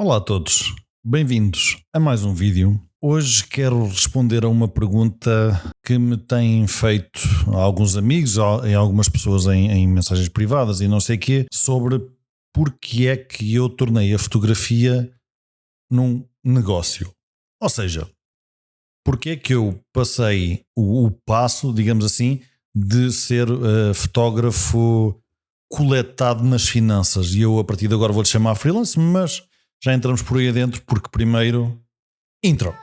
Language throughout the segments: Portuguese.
Olá a todos, bem-vindos a mais um vídeo. Hoje quero responder a uma pergunta que me têm feito alguns amigos e algumas pessoas em mensagens privadas e não sei o quê, sobre porque é que eu tornei a fotografia num negócio. Ou seja, porque é que eu passei o passo, digamos assim, de ser fotógrafo coletado nas finanças, e eu a partir de agora vou-lhe chamar freelance, mas já entramos por aí adentro, porque primeiro, intro.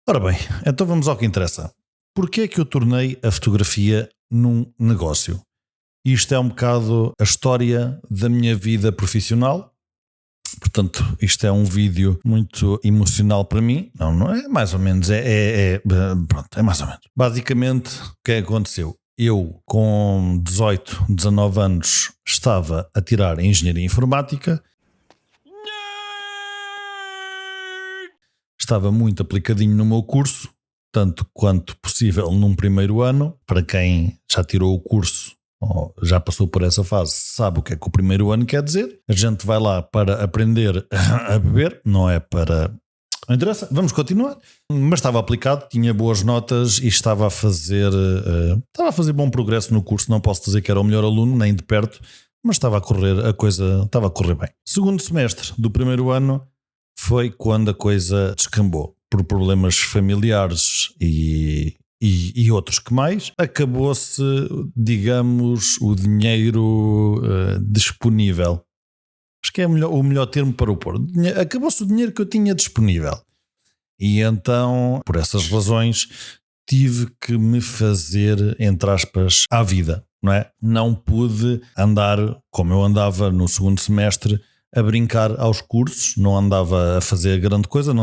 Ora bem, então vamos ao que interessa. Porquê é que eu tornei a fotografia num negócio? Isto é um bocado a história da minha vida profissional. Portanto, isto é um vídeo muito emocional para mim. Não é mais ou menos, pronto, é mais ou menos. Basicamente, o que é que aconteceu? Eu, com 18, 19 anos, estava a tirar Engenharia Informática. Estava muito aplicadinho no meu curso, tanto quanto possível num primeiro ano. Para quem já tirou o curso ou já passou por essa fase, sabe o que é que o primeiro ano quer dizer. A gente vai lá para aprender a beber, não é para... Não interessa, vamos continuar. Mas estava aplicado, tinha boas notas e estava a fazer bom progresso no curso. Não posso dizer que era o melhor aluno, nem de perto, mas estava a correr, a coisa estava a correr bem. Segundo semestre do primeiro ano foi quando a coisa descambou. Por problemas familiares e outros que mais, acabou-se, digamos, o dinheiro disponível. Acho que é o melhor termo para o pôr. Acabou-se o dinheiro que eu tinha disponível. E então, por essas razões, tive que me fazer, entre aspas, à vida, não é? Não pude andar, como eu andava no segundo semestre, a brincar aos cursos, não andava a fazer grande coisa,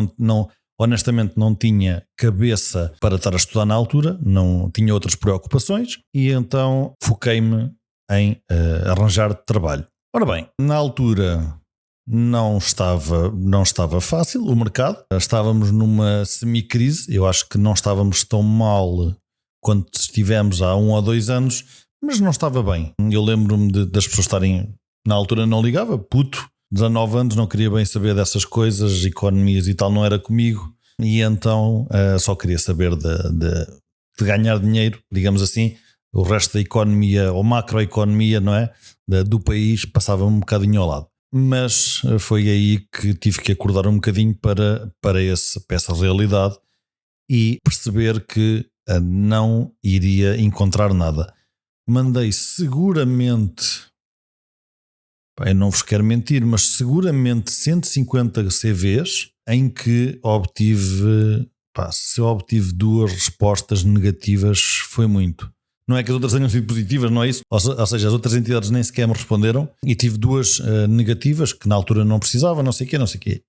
honestamente não tinha cabeça para estar a estudar na altura, não tinha outras preocupações e então foquei-me em arranjar trabalho. Ora bem, na altura não estava fácil o mercado, estávamos numa semi-crise, eu acho que não estávamos tão mal quanto estivemos há 1 ou 2 anos, mas não estava bem. Eu lembro-me das pessoas estarem, na altura não ligava, puto, 19 anos, não queria bem saber dessas coisas, economias e tal, não era comigo, e então só queria saber de ganhar dinheiro, digamos assim. O resto da economia, ou macroeconomia, não é? Do país, passava um bocadinho ao lado. Mas foi aí que tive que acordar um bocadinho para essa realidade e perceber que não iria encontrar nada. Mandei seguramente, eu não vos quero mentir, mas seguramente 150 CVs em que obtive, se eu obtive 2 respostas negativas foi muito. Não é que as outras tenham sido positivas, não é isso? Ou seja, as outras entidades nem sequer me responderam e tive 2 negativas que na altura não precisava, não sei o quê.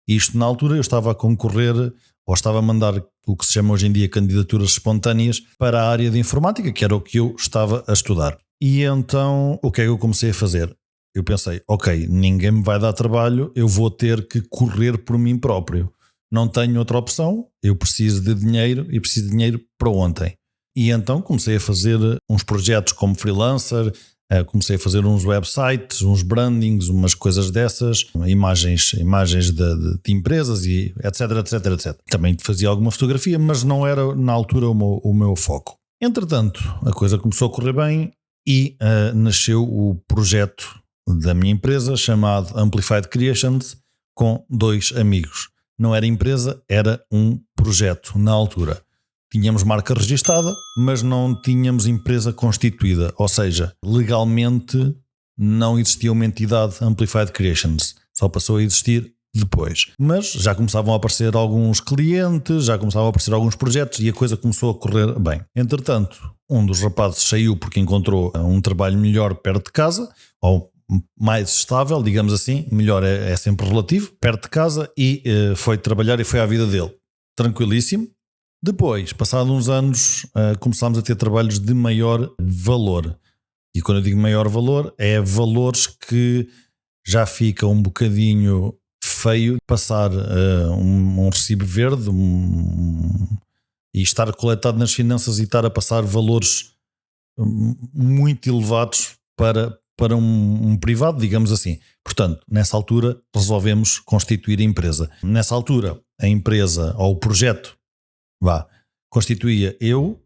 E isto na altura eu estava a concorrer ou estava a mandar o que se chama hoje em dia candidaturas espontâneas para a área de informática, que era o que eu estava a estudar. E então o que é que eu comecei a fazer? Eu pensei, ok, ninguém me vai dar trabalho, eu vou ter que correr por mim próprio. Não tenho outra opção, eu preciso de dinheiro e preciso de dinheiro para ontem. E então comecei a fazer uns projetos como freelancer, comecei a fazer uns websites, uns brandings, umas coisas dessas, imagens de empresas e etc. Também fazia alguma fotografia, mas não era na altura o meu foco. Entretanto, a coisa começou a correr bem e nasceu o projeto da minha empresa chamado Amplified Creations com 2 amigos. Não era empresa, era um projeto na altura. Tínhamos marca registada, mas não tínhamos empresa constituída, ou seja, legalmente não existia uma entidade Amplified Creations, só passou a existir depois. Mas já começavam a aparecer alguns clientes, já começavam a aparecer alguns projetos e a coisa começou a correr bem. Entretanto, um dos rapazes saiu porque encontrou um trabalho melhor perto de casa, ou mais estável, digamos assim, melhor é sempre relativo, perto de casa, e foi trabalhar e foi à vida dele. Tranquilíssimo. Depois, passados uns anos, começámos a ter trabalhos de maior valor. E quando eu digo maior valor, é valores que já fica um bocadinho feio passar um recibo verde e estar coletado nas finanças e estar a passar valores muito elevados para um privado, digamos assim. Portanto, nessa altura resolvemos constituir a empresa. Nessa altura, a empresa ou o projeto constituía eu,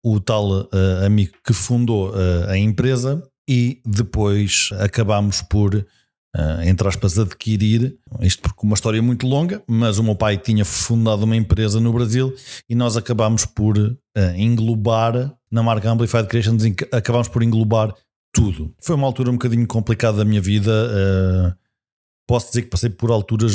o tal amigo que fundou a empresa, e depois acabámos por, entre aspas, adquirir, isto porque uma história muito longa, mas o meu pai tinha fundado uma empresa no Brasil e nós acabámos por englobar, na marca Amplified Creations, acabámos por englobar tudo. Foi uma altura um bocadinho complicada da minha vida. Posso dizer que passei por alturas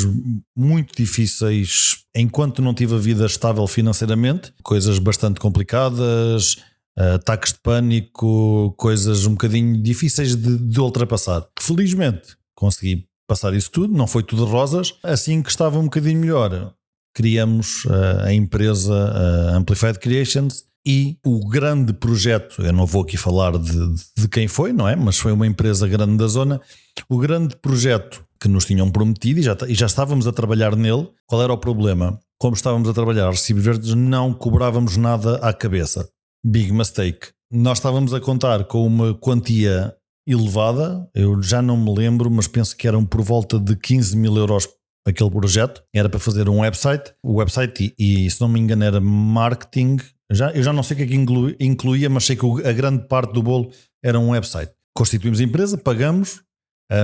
muito difíceis enquanto não tive a vida estável financeiramente, coisas bastante complicadas, ataques de pânico, coisas um bocadinho difíceis de ultrapassar. Felizmente consegui passar isso tudo, não foi tudo rosas. Assim que estava um bocadinho melhor, criamos a empresa Amplified Creations. E o grande projeto, eu não vou aqui falar de quem foi, não é? Mas foi uma empresa grande da zona. O grande projeto que nos tinham prometido e já estávamos a trabalhar nele. Qual era o problema? Como estávamos a trabalhar recibos verdes, não cobrávamos nada à cabeça. Big mistake. Nós estávamos a contar com uma quantia elevada, eu já não me lembro, mas penso que eram por volta de 15 mil euros aquele projeto. Era para fazer um website. O website, e se não me engano, era marketing. Eu já não sei o que é que incluía, mas sei que a grande parte do bolo era um website. Constituímos a empresa, pagamos,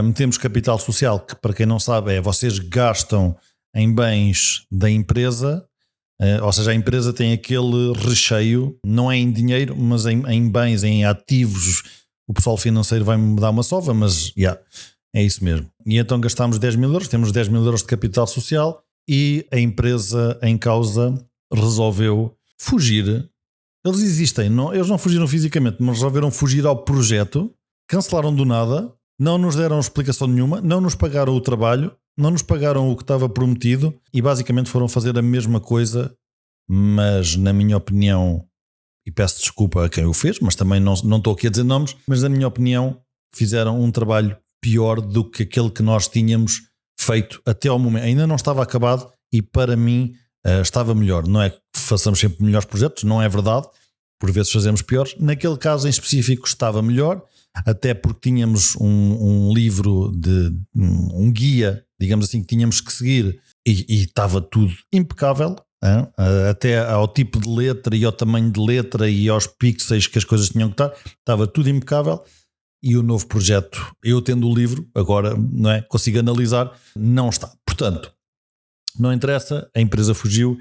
metemos capital social, que para quem não sabe vocês gastam em bens da empresa, ou seja, a empresa tem aquele recheio, não é em dinheiro, mas em bens, em ativos. O pessoal financeiro vai-me dar uma sova, mas é isso mesmo. E então gastámos 10 mil euros, temos 10 mil euros de capital social e a empresa em causa resolveu fugir. Eles existem, eles não fugiram fisicamente, mas resolveram fugir ao projeto, cancelaram do nada, não nos deram explicação nenhuma, não nos pagaram o trabalho, não nos pagaram o que estava prometido e basicamente foram fazer a mesma coisa, mas na minha opinião, e peço desculpa a quem o fez, mas também não estou aqui a dizer nomes, mas na minha opinião fizeram um trabalho pior do que aquele que nós tínhamos feito até ao momento. Ainda não estava acabado e para mim estava melhor. Não é que façamos sempre melhores projetos, não é verdade, por vezes fazemos piores. Naquele caso em específico estava melhor, até porque tínhamos um livro, um guia, digamos assim, que tínhamos que seguir e estava tudo impecável, até ao tipo de letra e ao tamanho de letra e aos pixels que as coisas tinham que estar, estava tudo impecável. E o novo projeto, eu tendo o livro, agora não é, consigo analisar, não está. Portanto, não interessa, a empresa fugiu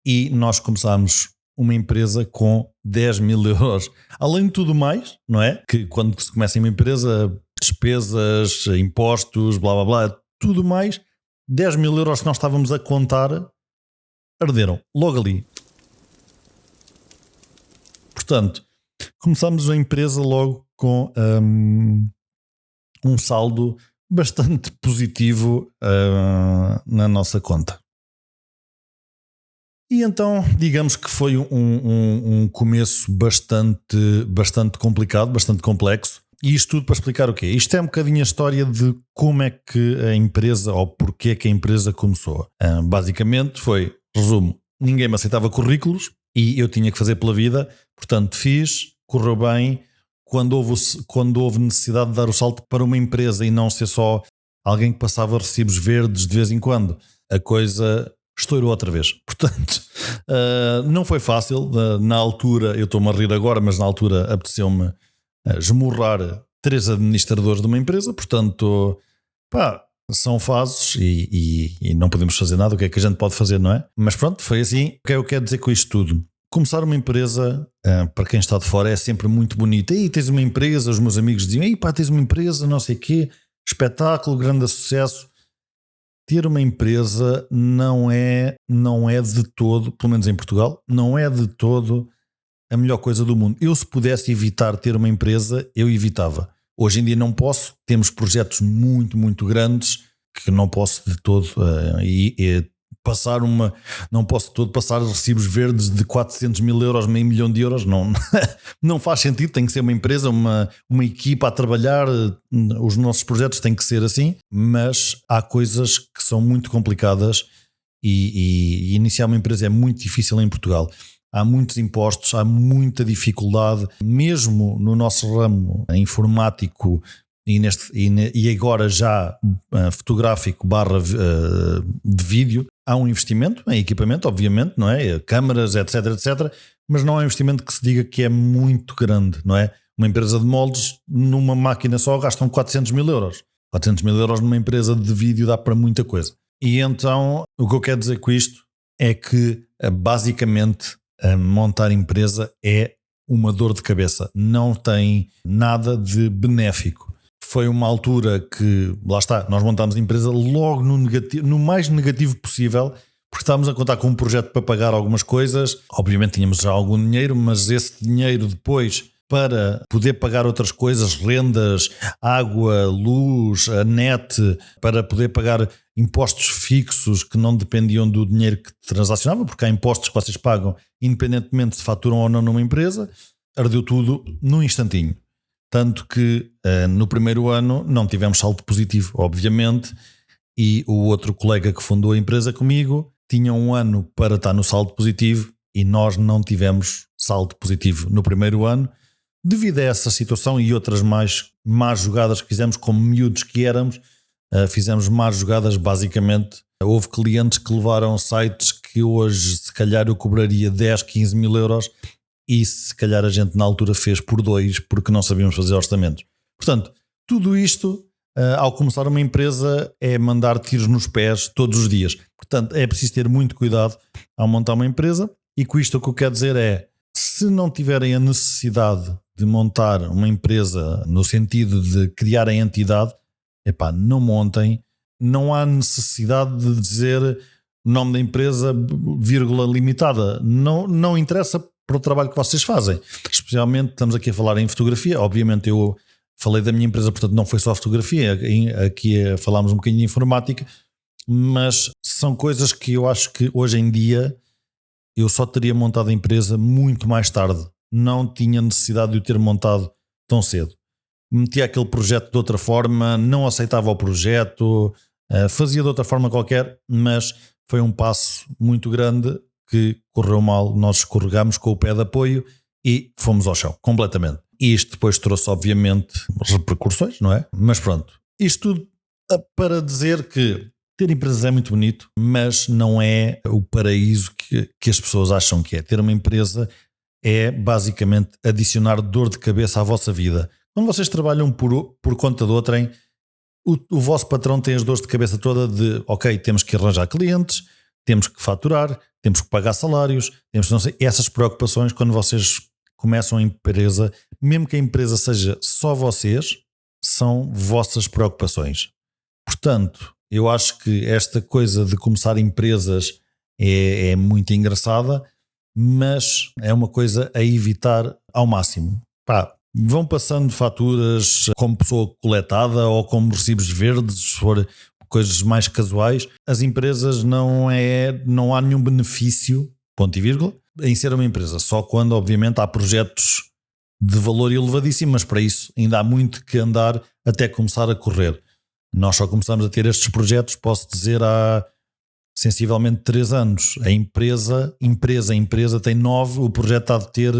e nós começámos uma empresa com 10 mil euros. Além de tudo mais, não é? Que quando se começa uma empresa, despesas, impostos, blá blá blá, tudo mais, 10 mil euros que nós estávamos a contar, arderam logo ali. Portanto, começámos a empresa logo com um saldo bastante positivo na nossa conta. E então, digamos que foi um começo bastante complicado, bastante complexo. E isto tudo para explicar o quê? Isto é um bocadinho a história de como é que a empresa, ou porquê que a empresa começou. Basicamente foi, resumo, ninguém me aceitava currículos e eu tinha que fazer pela vida. Portanto, fiz, correu bem. Quando houve necessidade de dar o salto para uma empresa e não ser só alguém que passava recibos verdes de vez em quando, a coisa estourou outra vez. Portanto, não foi fácil. Na altura, eu estou-me a rir agora, mas na altura apeteceu-me esmurrar 3 administradores de uma empresa. Portanto, são fases e não podemos fazer nada. O que é que a gente pode fazer, não é? Mas pronto, foi assim. O que é que eu quero dizer com isto tudo? Começar uma empresa, para quem está de fora, é sempre muito bonito. Aí tens uma empresa, os meus amigos diziam, tens uma empresa, não sei o quê, espetáculo, grande sucesso. Ter uma empresa não é de todo, pelo menos em Portugal, não é de todo a melhor coisa do mundo. Eu, se pudesse evitar ter uma empresa, eu evitava. Hoje em dia não posso, temos projetos muito, muito grandes que não posso de todo não posso todo passar recibos verdes de 400 mil euros, meio milhão de euros, não faz sentido. Tem que ser uma empresa, uma equipa a trabalhar. Os nossos projetos têm que ser assim, mas há coisas que são muito complicadas e iniciar uma empresa é muito difícil em Portugal. há muitos impostos, há muita dificuldade, mesmo no nosso ramo informático e agora já fotográfico barra de vídeo, há um investimento em equipamento, obviamente, não é? Câmaras, etc, etc, mas não é um investimento que se diga que é muito grande, não é? Uma empresa de moldes, numa máquina só, gastam 400 mil euros. 400 mil euros numa empresa de vídeo dá para muita coisa. E então, o que eu quero dizer com isto é que, basicamente, montar empresa é uma dor de cabeça. Não tem nada de benéfico. Foi uma altura que, lá está, nós montámos a empresa logo no mais negativo possível, porque estávamos a contar com um projeto para pagar algumas coisas. Obviamente tínhamos já algum dinheiro, mas esse dinheiro depois, para poder pagar outras coisas, rendas, água, luz, a net, para poder pagar impostos fixos que não dependiam do dinheiro que transacionava, porque há impostos que vocês pagam independentemente se faturam ou não numa empresa, ardeu tudo num instantinho. Tanto que no primeiro ano não tivemos saldo positivo, obviamente, e o outro colega que fundou a empresa comigo tinha um ano para estar no saldo positivo e nós não tivemos saldo positivo no primeiro ano, devido a essa situação e outras más jogadas que fizemos como miúdos que éramos. Fizemos más jogadas, basicamente. Houve clientes que levaram sites que hoje se calhar eu cobraria 10, 15 mil euros e se calhar a gente na altura fez por 2 porque não sabíamos fazer orçamentos. Portanto, tudo isto ao começar uma empresa é mandar tiros nos pés todos os dias. Portanto, é preciso ter muito cuidado ao montar uma empresa, e com isto o que eu quero dizer é, se não tiverem a necessidade de montar uma empresa no sentido de criar a entidade, epá, não montem. Não há necessidade de dizer o nome da empresa, vírgula limitada. Não interessa para o trabalho que vocês fazem. Especialmente, estamos aqui a falar em fotografia. Obviamente eu falei da minha empresa, portanto não foi só fotografia. Aqui falámos um bocadinho de informática, mas são coisas que eu acho que hoje em dia eu só teria montado a empresa muito mais tarde. Não tinha necessidade de o ter montado tão cedo. Metia aquele projeto de outra forma, não aceitava o projeto, fazia de outra forma qualquer, mas foi um passo muito grande que correu mal. Nós escorregámos com o pé de apoio e fomos ao chão, completamente. E isto depois trouxe, obviamente, repercussões, não é? Mas pronto, isto tudo para dizer que ter empresas é muito bonito, mas não é o paraíso que as pessoas acham que é. Ter uma empresa é basicamente adicionar dor de cabeça à vossa vida. Quando vocês trabalham por conta de outrem, o vosso patrão tem as dores de cabeça toda de, ok, temos que arranjar clientes, temos que faturar, temos que pagar salários, temos não sei, essas preocupações. Quando vocês começam a empresa, mesmo que a empresa seja só vocês, são vossas preocupações. Portanto, eu acho que esta coisa de começar empresas é muito engraçada, mas é uma coisa a evitar ao máximo. Vão passando faturas como pessoa coletada ou como recibos verdes, se for coisas mais casuais. As empresas não há nenhum benefício, ponto e vírgula, em ser uma empresa. Só quando, obviamente, há projetos de valor elevadíssimo, mas para isso ainda há muito que andar até começar a correr. Nós só começamos a ter estes projetos, posso dizer, há sensivelmente 3 anos. A empresa tem 9, o projeto há de ter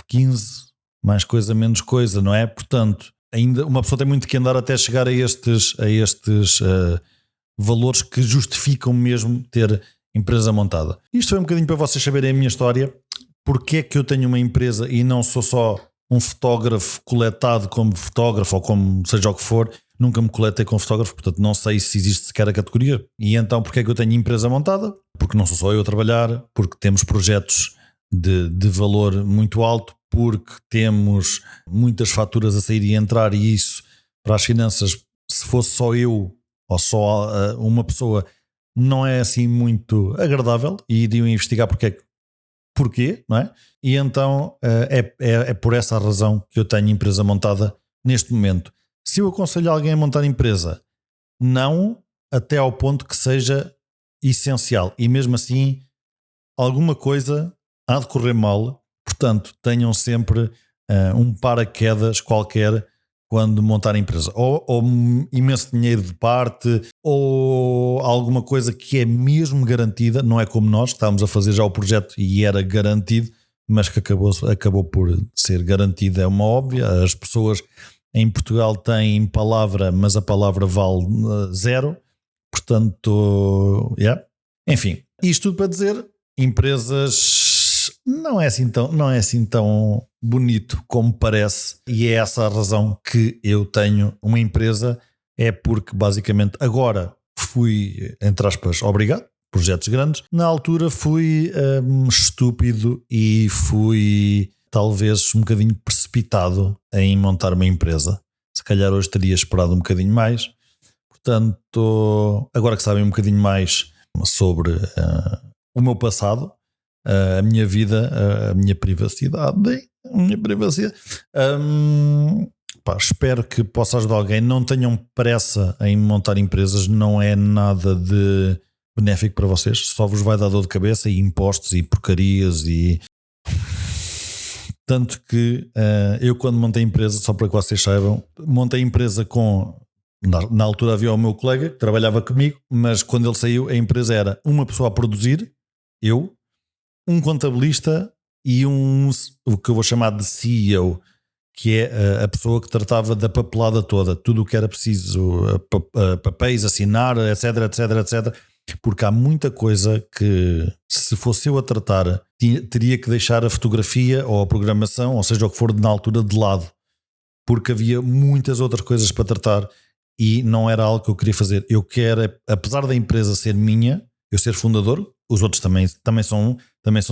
15, mais coisa, menos coisa, não é? Portanto, ainda uma pessoa tem muito que andar até chegar a estes valores que justificam mesmo ter empresa montada. Isto foi um bocadinho para vocês saberem a minha história, porque é que eu tenho uma empresa e não sou só um fotógrafo coletado como fotógrafo ou como seja o que for. Nunca me coletei como fotógrafo, portanto não sei se existe sequer a categoria. E então porque é que eu tenho empresa montada? Porque não sou só eu a trabalhar, porque temos projetos de valor muito alto, porque temos muitas faturas a sair e entrar, e isso para as finanças, se fosse só eu ou só uma pessoa, não é assim muito agradável, e iriam investigar porquê, não é? E então é por essa razão que eu tenho empresa montada neste momento. Se eu aconselho alguém a montar empresa, não até ao ponto que seja essencial, e mesmo assim alguma coisa há de correr mal. Portanto, tenham sempre um paraquedas qualquer quando montar a empresa, ou imenso dinheiro de parte, ou alguma coisa que é mesmo garantida, não é como nós, estávamos a fazer já o projeto e era garantido, mas que acabou por ser garantido, é uma óbvia. As pessoas em Portugal têm palavra, mas a palavra vale zero, portanto, enfim, isto tudo para dizer, empresas não é assim tão bonito como parece, e é essa a razão que eu tenho uma empresa, é porque basicamente agora fui, entre aspas, obrigado, projetos grandes, na altura fui estúpido e fui talvez um bocadinho precipitado em montar uma empresa, se calhar hoje teria esperado um bocadinho mais, portanto agora que sabem um bocadinho mais sobre o meu passado, a minha vida, a minha privacidade, espero que possa ajudar alguém. Não tenham pressa em montar empresas, não é nada de benéfico para vocês, só vos vai dar dor de cabeça e impostos e porcarias e... Tanto que eu quando montei a empresa, só para que vocês saibam, montei a empresa com... Na altura havia o meu colega que trabalhava comigo, mas quando ele saiu a empresa era uma pessoa a produzir, eu, um contabilista e o que eu vou chamar de CEO, que é a pessoa que tratava da papelada toda, tudo o que era preciso, papéis, assinar, etc, etc, etc, porque há muita coisa que se fosse eu a tratar teria que deixar a fotografia ou a programação, ou seja o que for na altura, de lado, porque havia muitas outras coisas para tratar e não era algo que eu queria fazer. Eu quero, apesar da empresa ser minha, eu ser fundador, os outros também são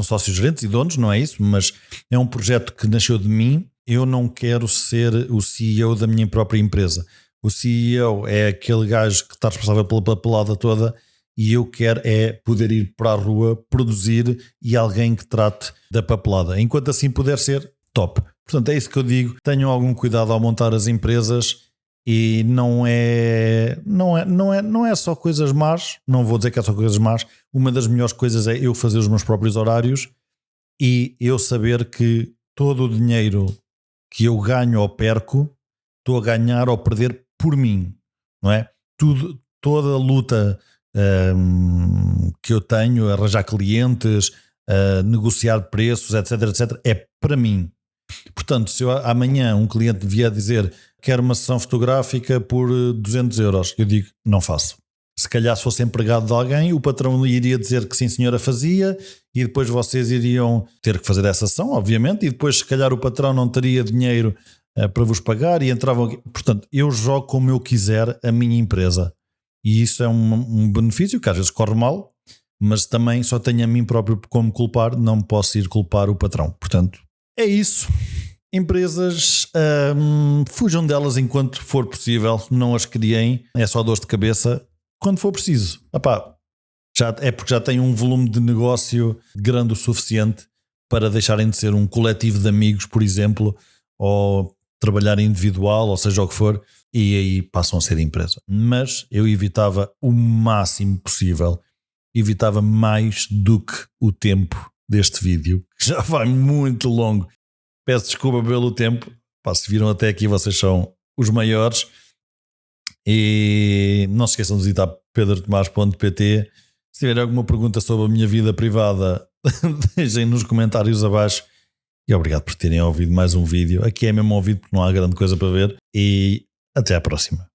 sócios gerentes e donos, não é isso, mas é um projeto que nasceu de mim. Eu não quero ser o CEO da minha própria empresa. O CEO é aquele gajo que está responsável pela papelada toda e eu quero é poder ir para a rua, produzir e alguém que trate da papelada. Enquanto assim puder ser, top. Portanto, é isso que eu digo. Tenham algum cuidado ao montar as empresas. E não é só coisas más, não vou dizer que é só coisas más. Uma das melhores coisas é eu fazer os meus próprios horários e eu saber que todo o dinheiro que eu ganho ou perco, estou a ganhar ou perder por mim, não é? Toda a luta que eu tenho, arranjar clientes, negociar preços, etc, etc, é para mim. Portanto, se amanhã um cliente vier dizer quero uma sessão fotográfica por 200 euros, eu digo, não faço. Se calhar se fosse empregado de alguém, o patrão iria dizer que sim senhora fazia e depois vocês iriam ter que fazer essa sessão, obviamente, e depois se calhar o patrão não teria dinheiro para vos pagar e entravam aqui. Portanto, eu jogo como eu quiser a minha empresa e isso é um benefício que às vezes corre mal, mas também só tenho a mim próprio como culpar, não posso ir culpar o patrão. Portanto, é isso. Empresas, fujam delas enquanto for possível, não as criem, é só dor de cabeça quando for preciso. É porque já têm um volume de negócio grande o suficiente para deixarem de ser um coletivo de amigos, por exemplo, ou trabalhar individual, ou seja o que for, e aí passam a ser empresa. Mas eu evitava o máximo possível, evitava mais do que o tempo deste vídeo, que já vai muito longo. Peço desculpa pelo tempo. Se viram até aqui, vocês são os maiores. E não se esqueçam de visitar pedrotomás.pt. Se tiver alguma pergunta sobre a minha vida privada, deixem nos comentários abaixo. E obrigado por terem ouvido mais um vídeo. Aqui é mesmo ouvido porque não há grande coisa para ver. E até à próxima.